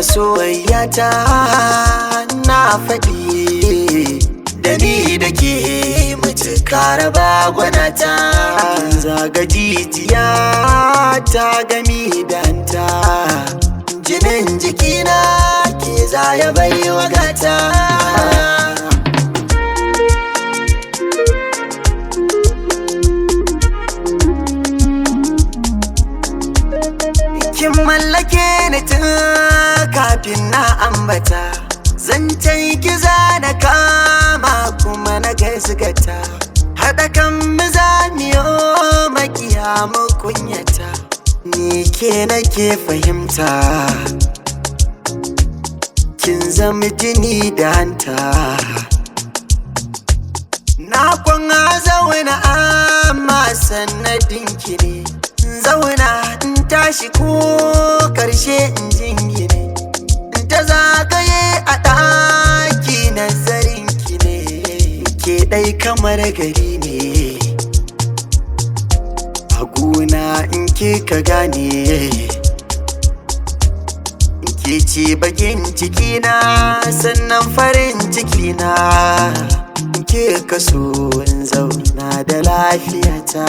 masoyata na faɗi da ni da ke mutuka raba gwanata zaga jijiya ta gami danta jinin jikina ke zaya bai wagata kin mallake ni tun kafin na ambata zancen kiza na kama kuma na gaskata haɗa kan mizamiyo makiya mu kunyata ni ke nake fahimta kin zama jini da hanta na kwana zauna amma sanadin ki ne zauna in tashi ko karshe in jingine in ta zagaye a ɗaki nazarin ki ne ke ɗai kamar gari ne a gona in ke ka gane ke ce bakin cikina sannan farin cikina ke kaso in zauna da lafiyata